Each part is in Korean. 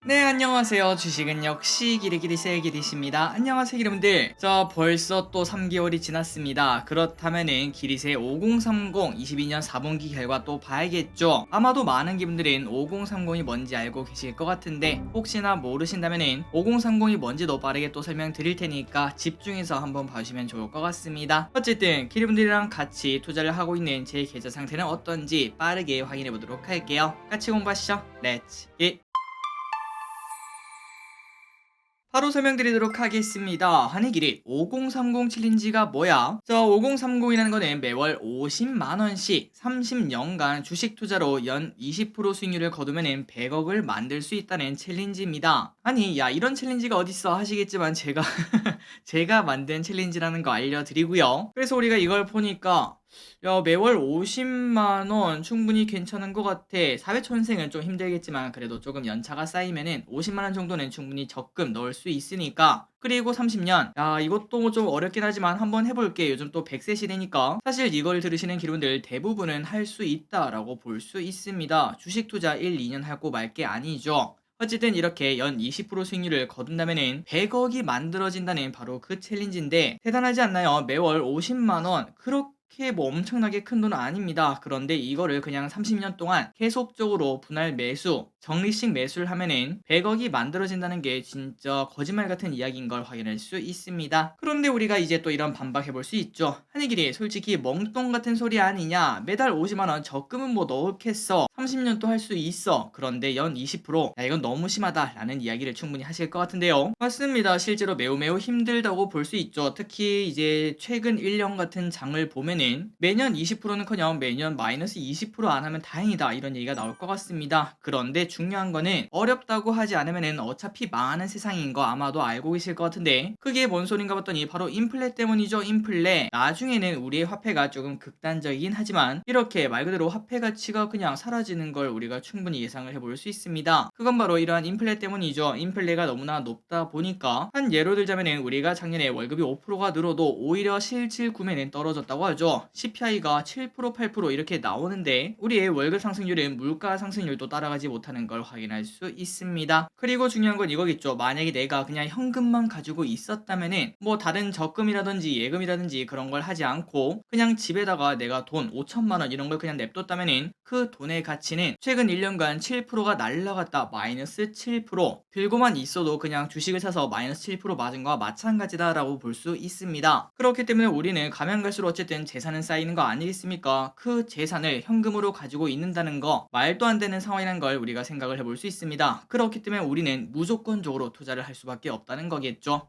네, 안녕하세요. 주식은 역시 기리기리 세기리십니다. 안녕하세요, 여러분들. 자, 벌써 또 3개월이 지났습니다. 그렇다면은 기리세 5030 22년 4분기 결과 또 봐야겠죠. 아마도 많은 분들은 5030이 뭔지 알고 계실 것 같은데 혹시나 모르신다면은 5030이 뭔지도 빠르게 또 설명드릴 테니까 집중해서 한번 봐주시면 좋을 것 같습니다. 어쨌든 기리분들이랑 같이 투자를 하고 있는 제 계좌 상태는 어떤지 빠르게 확인해 보도록 할게요. 같이 공부하시죠. 렛츠 기. 바로 설명드리도록 하겠습니다. 한해길이 5030 챌린지가 뭐야? 5030이라는 거는 매월 50만원씩 30년간 주식 투자로 연 20% 수익률을 거두면 100억을 만들 수 있다는 챌린지입니다. 아니, 야, 이런 챌린지가 어딨어 하시겠지만 제가 만든 챌린지라는 거 알려드리고요. 그래서 우리가 이걸 보니까 야, 매월 50만원 충분히 괜찮은 것 같아. 사회초년생은 좀 힘들겠지만 그래도 조금 연차가 쌓이면은 50만원 정도는 충분히 적금 넣을 수 있으니까. 그리고 30년. 야, 이것도 좀 어렵긴 하지만 한번 해볼게. 요즘 또 100세 시대니까. 사실 이걸 들으시는 기분들 대부분은 할 수 있다라고 볼 수 있습니다. 주식 투자 1, 2년 하고 말 게 아니죠. 어쨌든 이렇게 연 20% 수익률을 거둔다면은 100억이 만들어진다는 바로 그 챌린지인데 대단하지 않나요? 매월 50만원. 그렇게 뭐 엄청나게 큰 돈은 아닙니다. 그런데 이거를 그냥 30년 동안 계속적으로 분할 매수, 적리식 매수를 하면은 100억이 만들어진다는 게 진짜 거짓말 같은 이야기인 걸 확인할 수 있습니다. 그런데 우리가 이제 또 이런 반박해 볼 수 있죠. 한혜길이 솔직히 멍똥 같은 소리 아니냐? 매달 50만원 적금은 뭐 넣겠어. 30년 또 할 수 있어. 그런데 연 20%? 야, 이건 너무 심하다 라는 이야기를 충분히 하실 것 같은데요. 맞습니다. 실제로 매우 힘들다고 볼 수 있죠. 특히 이제 최근 1년 같은 장을 보면은 매년 20%는커녕 매년 마이너스 20%안 하면 다행이다 이런 얘기가 나올 것 같습니다. 그런데 중요한 거는 어렵다고 하지 않으면은 어차피 망하는 세상인 거 아마도 알고 계실 것 같은데 그게 뭔 소린가 봤더니 바로 인플레 때문이죠. 인플레. 나중에는 우리의 화폐가 조금 극단적이긴 하지만 이렇게 말 그대로 화폐 가치가 그냥 사라지는 걸 우리가 충분히 예상을 해볼 수 있습니다. 그건 바로 이러한 인플레 때문이죠. 인플레가 너무나 높다 보니까 한 예로 들자면은 우리가 작년에 월급이 5%가 늘어도 오히려 실질 구매는 떨어졌다고 하죠. CPI가 7% 8% 이렇게 나오는데 우리의 월급 상승률은 물가 상승률도 따라가지 못하는 걸 확인할 수 있습니다. 그리고 중요한 건 이거겠죠. 만약에 내가 그냥 현금만 가지고 있었다면은 뭐 다른 적금이라든지 예금이라든지 그런 걸 하지 않고 그냥 집에다가 내가 돈 5천만 원 이런 걸 그냥 냅뒀다면은 그 돈의 가치는 최근 1년간 7%가 날라갔다 마이너스 7%. 들고만 있어도 그냥 주식을 사서 마이너스 7% 맞은 거와 마찬가지다라고 볼 수 있습니다. 그렇기 때문에 우리는 가면 갈수록 어쨌든 재산은 쌓이는 거 아니겠습니까? 그 재산을 현금으로 가지고 있는다는 거 말도 안 되는 상황이라는 걸 우리가 생각을 해볼 수 있습니다. 그렇기 때문에 우리는 무조건적으로 투자를 할 수밖에 없다는 거겠죠.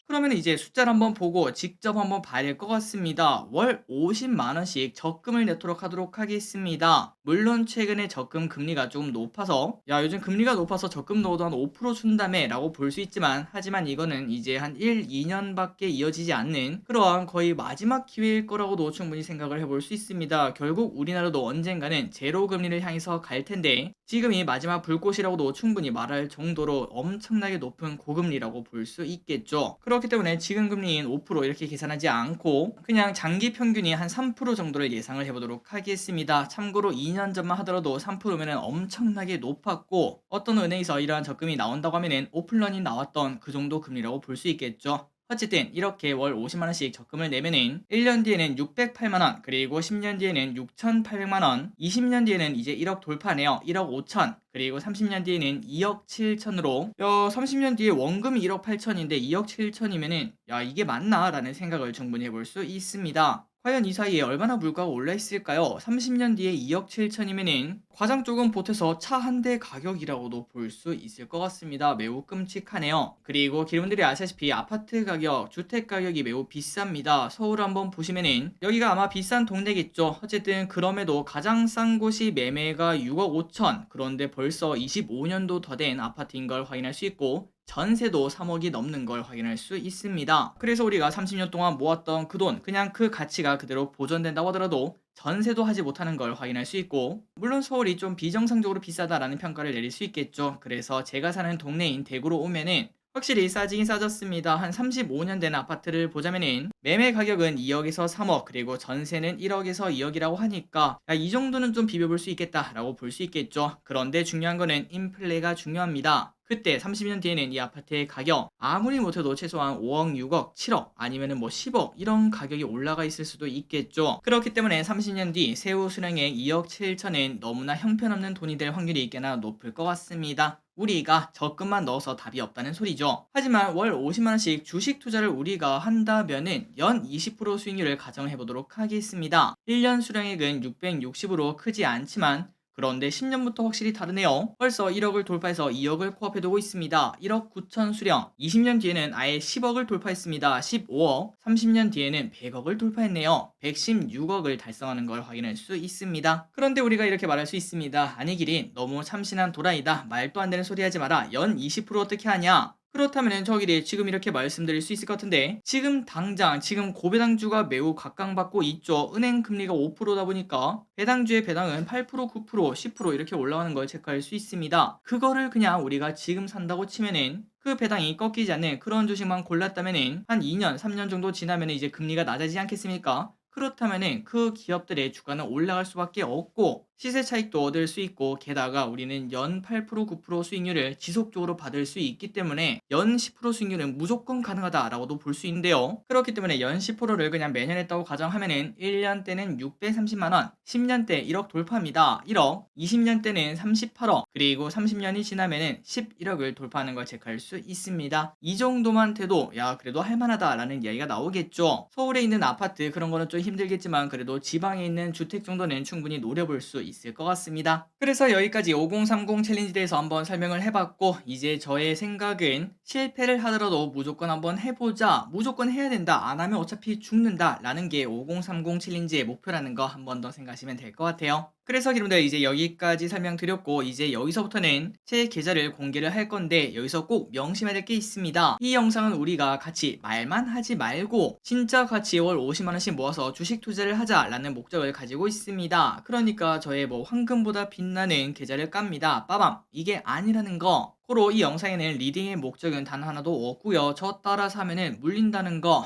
그러면 이제 숫자를 한번 보고 직접 한번 봐야 될 것 같습니다. 월 50만 원씩 적금을 내도록 하도록 하겠습니다. 물론 최근에 적금 금리가 조금 높아서 야, 요즘 금리가 높아서 적금 넣어도 한 5% 준다며 라고 볼 수 있지만 하지만 이거는 이제 한 1, 2년밖에 이어지지 않는 그러한 거의 마지막 기회일 거라고도 충분히 생각을 해볼 수 있습니다. 결국 우리나라도 언젠가는 제로 금리를 향해서 갈 텐데 지금이 마지막 불꽃이라고도 충분히 말할 정도로 엄청나게 높은 고금리라고 볼 수 있겠죠. 그렇기 때문에 지금 금리인 5% 이렇게 계산하지 않고 그냥 장기 평균이 한 3% 정도를 예상을 해보도록 하겠습니다. 참고로 2년 전만 하더라도 3%면은 엄청나게 높았고 어떤 은행에서 이러한 적금이 나온다고 하면은 오픈런이 나왔던 그 정도 금리라고 볼 수 있겠죠. 어쨌든 이렇게 월 50만원씩 적금을 내면은 1년 뒤에는 608만원 그리고 10년 뒤에는 6,800만원 20년 뒤에는 이제 1억 돌파네요. 1억 5천 그리고 30년 뒤에는 2억 7천으로 30년 뒤에 원금이 1억 8천인데 2억 7천이면은 야, 이게 맞나? 라는 생각을 충분히 해볼 수 있습니다. 과연 이 사이에 얼마나 물가가 올라 있을까요? 30년 뒤에 2억 7천이면은 과장 조금 보태서 차 한 대 가격이라고도 볼 수 있을 것 같습니다. 매우 끔찍하네요. 그리고 기름들이 아시다시피 아파트 가격, 주택 가격이 매우 비쌉니다. 서울 한번 보시면은 여기가 아마 비싼 동네겠죠. 어쨌든 그럼에도 가장 싼 곳이 매매가 6억 5천. 그런데 벌써 25년도 더 된 아파트인 걸 확인할 수 있고 전세도 3억이 넘는 걸 확인할 수 있습니다. 그래서 우리가 30년 동안 모았던 그 돈, 그냥 그 가치가 그대로 보존된다고 하더라도 전세도 하지 못하는 걸 확인할 수 있고 물론 서울이 좀 비정상적으로 비싸다라는 평가를 내릴 수 있겠죠. 그래서 제가 사는 동네인 대구로 오면은 확실히 싸지긴 싸졌습니다. 한 35년 된 아파트를 보자면은 매매 가격은 2억에서 3억 그리고 전세는 1억에서 2억이라고 하니까 야, 이 정도는 좀 비벼볼 수 있겠다라고 볼 수 있겠죠. 그런데 중요한 거는 인플레가 중요합니다. 그때 30년 뒤에는 이 아파트의 가격 아무리 못해도 최소한 5억, 6억, 7억 아니면은 뭐 10억 이런 가격이 올라가 있을 수도 있겠죠. 그렇기 때문에 30년 뒤 세후 수령의 2억 7천은 너무나 형편없는 돈이 될 확률이 꽤나 높을 것 같습니다. 우리가 적금만 넣어서 답이 없다는 소리죠. 하지만 월 50만원씩 주식 투자를 우리가 한다면은 연 20% 수익률을 가정해 보도록 하겠습니다. 1년 수령액은 660으로 크지 않지만 그런데 10년부터 확실히 다르네요. 벌써 1억을 돌파해서 2억을 코앞에 두고 있습니다. 1억 9천 수령. 20년 뒤에는 아예 10억을 돌파했습니다. 15억. 30년 뒤에는 100억을 돌파했네요. 116억을 달성하는 걸 확인할 수 있습니다. 그런데 우리가 이렇게 말할 수 있습니다. 아니 기린 너무 참신한 도라이다. 말도 안 되는 소리 하지 마라. 연 20% 어떻게 하냐? 그렇다면 저기에 지금 이렇게 말씀드릴 수 있을 것 같은데 지금 당장 지금 고배당주가 매우 각광받고 있죠. 은행 금리가 5%다 보니까 배당주의 배당은 8%, 9%, 10% 이렇게 올라가는 걸 체크할 수 있습니다. 그거를 그냥 우리가 지금 산다고 치면은 그 배당이 꺾이지 않는 그런 주식만 골랐다면은 한 2년, 3년 정도 지나면은 이제 금리가 낮아지지 않겠습니까? 그렇다면은 그 기업들의 주가는 올라갈 수밖에 없고 시세 차익도 얻을 수 있고 게다가 우리는 연 8%, 9% 수익률을 지속적으로 받을 수 있기 때문에 연 10% 수익률은 무조건 가능하다라고도 볼 수 있는데요. 그렇기 때문에 연 10%를 그냥 매년 했다고 가정하면은 1년 때는 630만 원, 10년 때 1억 돌파합니다. 1억, 20년 때는 38억, 그리고 30년이 지나면은 11억을 돌파하는 걸 체크할 수 있습니다. 이 정도만 돼도 야 그래도 할만하다라는 이야기가 나오겠죠. 서울에 있는 아파트 그런 거는 좀 힘들겠지만 그래도 지방에 있는 주택 정도는 충분히 노려볼 수 있을 것 같습니다. 그래서 여기까지 5030 챌린지에 대해서 한번 설명을 해봤고 이제 저의 생각은 실패를 하더라도 무조건 한번 해보자, 무조건 해야 된다, 안 하면 어차피 죽는다 라는 게 5030 챌린지의 목표라는 거 한 번 더 생각하시면 될 것 같아요. 그래서 여러분들 이제 여기까지 설명드렸고 이제 여기서부터는 제 계좌를 공개를 할 건데 여기서 꼭 명심해야 될 게 있습니다. 이 영상은 우리가 같이 말만 하지 말고 진짜 같이 월 50만원씩 모아서 주식 투자를 하자라는 목적을 가지고 있습니다. 그러니까 저의 뭐 황금보다 빛나는 계좌를 깝니다. 빠밤! 이게 아니라는 거. 고로 이 영상에는 리딩의 목적은 단 하나도 없고요. 저 따라서 하면은 물린다는 거.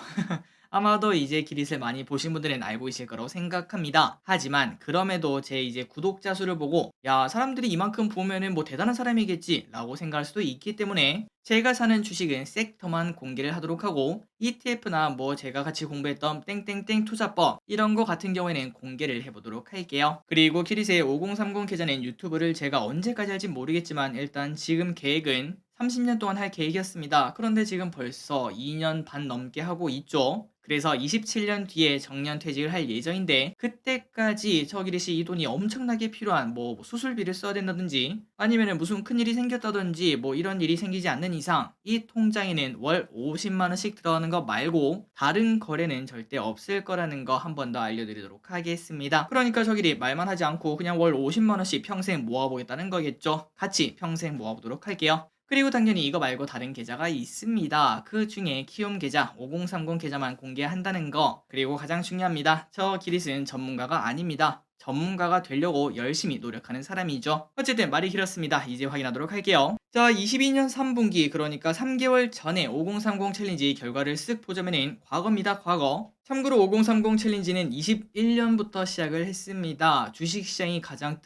아마도 이제 기릿을 많이 보신 분들은 알고 계실 거라고 생각합니다. 하지만 그럼에도 제 이제 구독자 수를 보고 야 사람들이 이만큼 보면은 뭐 대단한 사람이겠지 라고 생각할 수도 있기 때문에 제가 사는 주식은 섹터만 공개를 하도록 하고 ETF나 뭐 제가 같이 공부했던 땡땡땡 투자법 이런 거 같은 경우에는 공개를 해보도록 할게요. 그리고 키릿의 5030 계좌는 유튜브를 제가 언제까지 할지 모르겠지만 일단 지금 계획은 30년 동안 할 계획이었습니다. 그런데 지금 벌써 2년 반 넘게 하고 있죠. 그래서 27년 뒤에 정년퇴직을 할 예정인데 그때까지 저기릿이 이 돈이 엄청나게 필요한 뭐 수술비를 써야 된다든지 아니면 무슨 큰일이 생겼다든지 뭐 이런 일이 생기지 않는 이상 이 통장에는 월 50만원씩 들어가는 거 말고 다른 거래는 절대 없을 거라는 거 한 번 더 알려드리도록 하겠습니다. 그러니까 저기릿 말만 하지 않고 그냥 월 50만원씩 평생 모아보겠다는 거겠죠. 같이 평생 모아보도록 할게요. 그리고 당연히 이거 말고 다른 계좌가 있습니다. 그 중에 키움 계좌, 5030 계좌만 공개한다는 거. 그리고 가장 중요합니다. 저 기릿은 전문가가 아닙니다. 전문가가 되려고 열심히 노력하는 사람이죠. 어쨌든 말이 길었습니다. 이제 확인하도록 할게요. 자, 22년 3분기 그러니까 3개월 전에 5030 챌린지 결과를 쓱 보자면은 과거입니다. 과거. 참고로 5030 챌린지는 21년부터 시작을 했습니다. 주식시장이 가장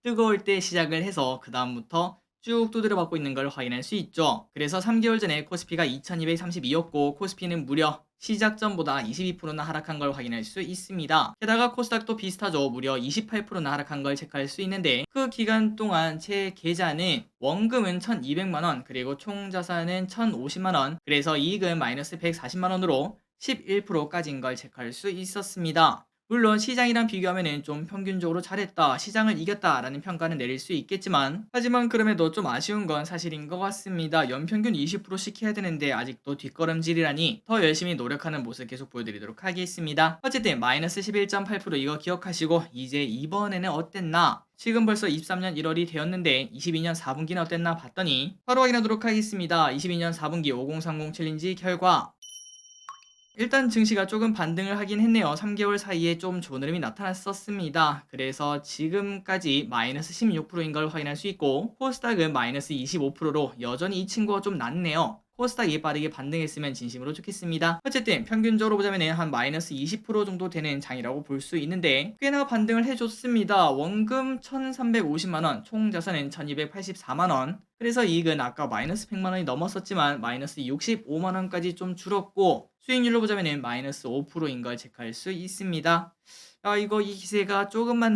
뜨거울 때 시작을 해서 그 다음부터 쭉 두드려 받고 있는 걸 확인할 수 있죠. 그래서 3개월 전에 코스피가 2232였고 코스피는 무려 시작 전보다 22%나 하락한 걸 확인할 수 있습니다. 게다가 코스닥도 비슷하죠. 무려 28%나 하락한 걸 체크할 수 있는데 그 기간 동안 제 계좌는 원금은 1200만원 그리고 총 자산은 1050만원 그래서 이익은 마이너스 140만원으로 11%까지인 걸 체크할 수 있었습니다. 물론 시장이랑 비교하면 좀 평균적으로 잘했다, 시장을 이겼다 라는 평가는 내릴 수 있겠지만 하지만 그럼에도 좀 아쉬운 건 사실인 것 같습니다. 연평균 20%씩 해야 되는데 아직도 뒷걸음질이라니 더 열심히 노력하는 모습 계속 보여드리도록 하겠습니다. 어쨌든 마이너스 11.8% 이거 기억하시고 이제 이번에는 어땠나? 지금 벌써 23년 1월이 되었는데 22년 4분기는 어땠나 봤더니 바로 확인하도록 하겠습니다. 22년 4분기 5030 챌린지 결과 일단 증시가 조금 반등을 하긴 했네요. 3개월 사이에 좀 좋은 흐름이 나타났었습니다. 그래서 지금까지 마이너스 16%인 걸 확인할 수 있고 코스닥은 마이너스 25%로 여전히 이 친구가 좀 낮네요. 코스닥이 빠르게 반등했으면 진심으로 좋겠습니다. 어쨌든 평균적으로 보자면 한 마이너스 20% 정도 되는 장이라고 볼 수 있는데 꽤나 반등을 해줬습니다. 원금 1350만원, 총 자산은 1284만원. 그래서 이익은 아까 마이너스 100만원이 넘었었지만 마이너스 65만원까지 좀 줄었고 수익률로 보자면 마이너스 5%인 걸 체크할 수 있습니다. 이거 이 기세가 조금만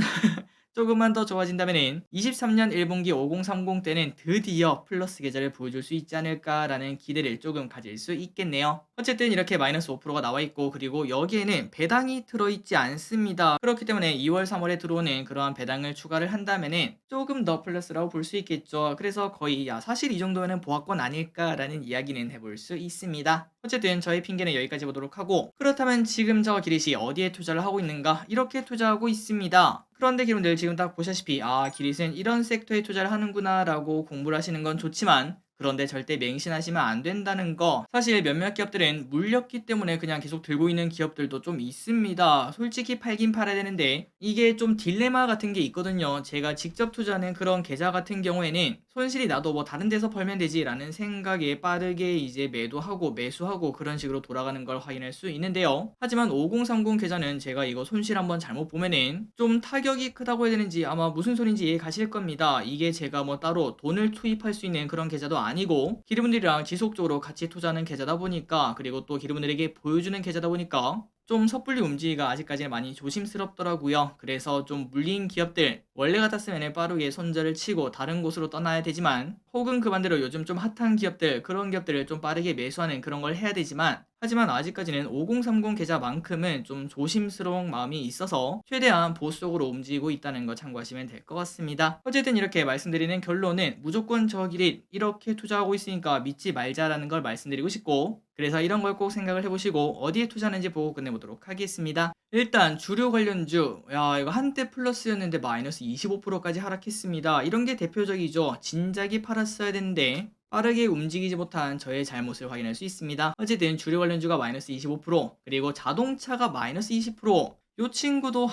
더 좋아진다면 23년 1분기 5030 때는 드디어 플러스 계좌를 보여줄 수 있지 않을까라는 기대를 조금 가질 수 있겠네요. 어쨌든 이렇게 마이너스 5%가 나와 있고 그리고 여기에는 배당이 들어있지 않습니다. 그렇기 때문에 2월 3월에 들어오는 그러한 배당을 추가를 한다면 조금 더 플러스라고 볼 수 있겠죠. 그래서 거의 사실 이 정도면 보합권 아닐까라는 이야기는 해볼 수 있습니다. 어쨌든 저의 핑계는 여기까지 보도록 하고 그렇다면 지금 저 기릿이 어디에 투자를 하고 있는가? 이렇게 투자하고 있습니다. 그런데 기분들 지금 딱 보시다시피 기릿은 이런 섹터에 투자를 하는구나 라고 공부를 하시는 건 좋지만 그런데 절대 맹신하시면 안 된다는 거. 사실 몇몇 기업들은 물렸기 때문에 그냥 계속 들고 있는 기업들도 좀 있습니다. 솔직히 팔긴 팔아야 되는데 이게 좀 딜레마 같은 게 있거든요. 제가 직접 투자하는 그런 계좌 같은 경우에는 손실이 나도 뭐 다른 데서 벌면 되지 라는 생각에 빠르게 이제 매도하고 매수하고 그런 식으로 돌아가는 걸 확인할 수 있는데요. 하지만 5030 계좌는 제가 이거 손실 한번 잘못 보면은 좀 타격이 크다고 해야 되는지 아마 무슨 소린지 이해 가실 겁니다. 이게 제가 뭐 따로 돈을 투입할 수 있는 그런 계좌도 아니고 기르분들이랑 지속적으로 같이 투자하는 계좌다 보니까 그리고 또 기르분들에게 보여주는 계좌다 보니까 좀 섣불리 움직이기가 아직까지는 많이 조심스럽더라고요. 그래서 좀 물린 기업들 원래 같았으면 빠르게 손절을 치고 다른 곳으로 떠나야 되지만 혹은 그 반대로 요즘 좀 핫한 기업들 그런 기업들을 좀 빠르게 매수하는 그런 걸 해야 되지만 하지만 아직까지는 5030 계좌만큼은 좀 조심스러운 마음이 있어서 최대한 보수적으로 움직이고 있다는 거 참고하시면 될 것 같습니다. 어쨌든 이렇게 말씀드리는 결론은 무조건 저 길이 이렇게 투자하고 있으니까 믿지 말자라는 걸 말씀드리고 싶고 그래서 이런 걸 꼭 생각을 해보시고 어디에 투자하는지 보고 끝내보도록 하겠습니다. 일단 주류 관련주 이거 한때 플러스였는데 마이너스 25%까지 하락했습니다. 이런 게 대표적이죠. 진작에 팔았어야 되는데 빠르게 움직이지 못한 저의 잘못을 확인할 수 있습니다. 어쨌든 주류 관련주가 마이너스 25% 그리고 자동차가 마이너스 20%. 요 친구도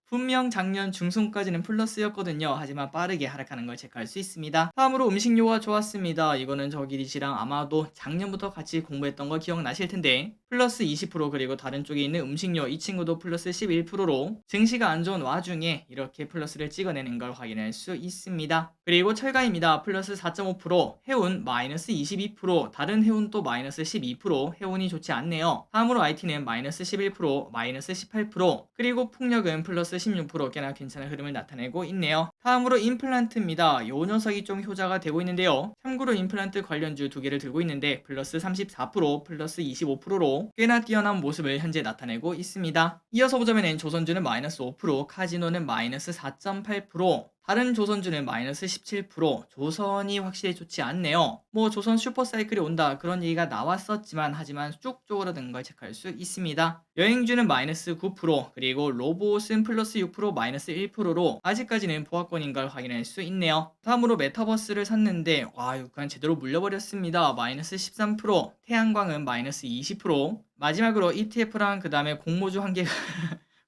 분명 작년 중순까지는 플러스였거든요. 하지만 빠르게 하락하는 걸 체크할 수 있습니다. 다음으로 음식료가 좋았습니다. 이거는 저기리씨랑 아마도 작년부터 같이 공부했던 거 기억나실 텐데 플러스 20% 그리고 다른 쪽에 있는 음식료 이 친구도 플러스 11%로 증시가 안 좋은 와중에 이렇게 플러스를 찍어내는 걸 확인할 수 있습니다. 그리고 철가입니다. 플러스 4.5%, 해운 마이너스 22%, 다른 해운도 마이너스 12%, 해운이 좋지 않네요. 다음으로 IT는 마이너스 11%, 마이너스 18%, 그리고 풍력은 플러스 16% 꽤나 괜찮은 흐름을 나타내고 있네요. 다음으로 임플란트입니다. 요 녀석이 좀 효자가 되고 있는데요. 참고로 임플란트 관련주 두 개를 들고 있는데 플러스 34%, 플러스 25%로 꽤나 뛰어난 모습을 현재 나타내고 있습니다. 이어서 보자면 조선주는 마이너스 5%, 카지노는 마이너스 4.8%, 다른 조선주는 마이너스 17%, 조선이 확실히 좋지 않네요. 뭐 조선 슈퍼사이클이 온다 그런 얘기가 나왔었지만 하지만 쭉 쪼그라든 걸 체크할 수 있습니다. 여행주는 마이너스 9%, 그리고 로봇은 플러스 6%, 마이너스 1%로 아직까지는 보합권인 걸 확인할 수 있네요. 다음으로 메타버스를 샀는데 이거 그냥 제대로 물려버렸습니다. 마이너스 13%, 태양광은 마이너스 20%, 마지막으로 ETF랑 그 다음에 공모주 한 개가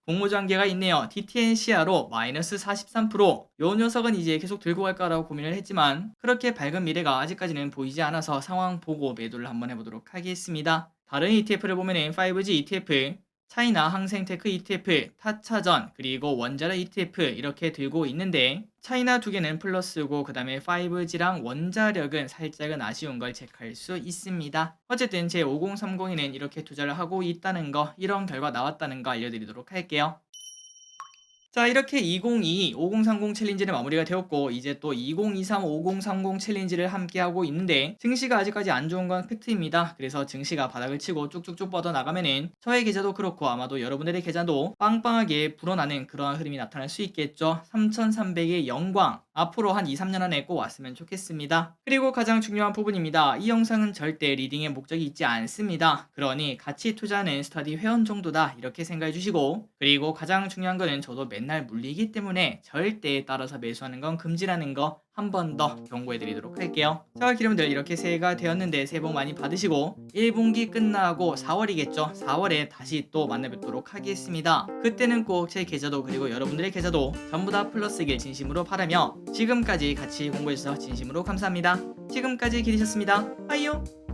공모주 한 개가 있네요. DTNCR로 마이너스 43%. 요 녀석은 이제 계속 들고 갈까라고 고민을 했지만 그렇게 밝은 미래가 아직까지는 보이지 않아서 상황 보고 매도를 한번 해보도록 하겠습니다. 다른 ETF를 보면은 5G ETF, 차이나 항생테크 ETF, 타차전, 그리고 원자력 ETF 이렇게 들고 있는데 차이나 두 개는 플러스고 그 다음에 5G랑 원자력은 살짝은 아쉬운 걸 체크할 수 있습니다. 어쨌든 제 5030에는 이렇게 투자를 하고 있다는 거 이런 결과 나왔다는 거 알려드리도록 할게요. 자 이렇게 2022 5030 챌린지는 마무리가 되었고 이제 또 2023 5030 챌린지를 함께하고 있는데 증시가 아직까지 안 좋은 건 팩트입니다. 그래서 증시가 바닥을 치고 쭉쭉쭉 뻗어나가면은 저의 계좌도 그렇고 아마도 여러분들의 계좌도 빵빵하게 불어나는 그러한 흐름이 나타날 수 있겠죠. 3300의 영광 앞으로 한 2, 3년 안에 꼭 왔으면 좋겠습니다. 그리고 가장 중요한 부분입니다. 이 영상은 절대 리딩의 목적이 있지 않습니다. 그러니 같이 투자하는 스터디 회원 정도다 이렇게 생각해 주시고 그리고 가장 중요한 거는 저도 맨날 맨날 물리기 때문에 절대 따라서 매수하는 건 금지라는 거 한 번 더 경고해 드리도록 할게요. 자, 여러분들 이렇게 새해가 되었는데 새해 복 많이 받으시고 1분기 끝나고 4월이겠죠. 4월에 다시 또 만나 뵙도록 하겠습니다. 그때는 꼭 제 계좌도 그리고 여러분들의 계좌도 전부 다 플러스길 진심으로 바라며 지금까지 같이 공부해 주셔서 진심으로 감사합니다. 지금까지 기리셨습니다. 빠이요.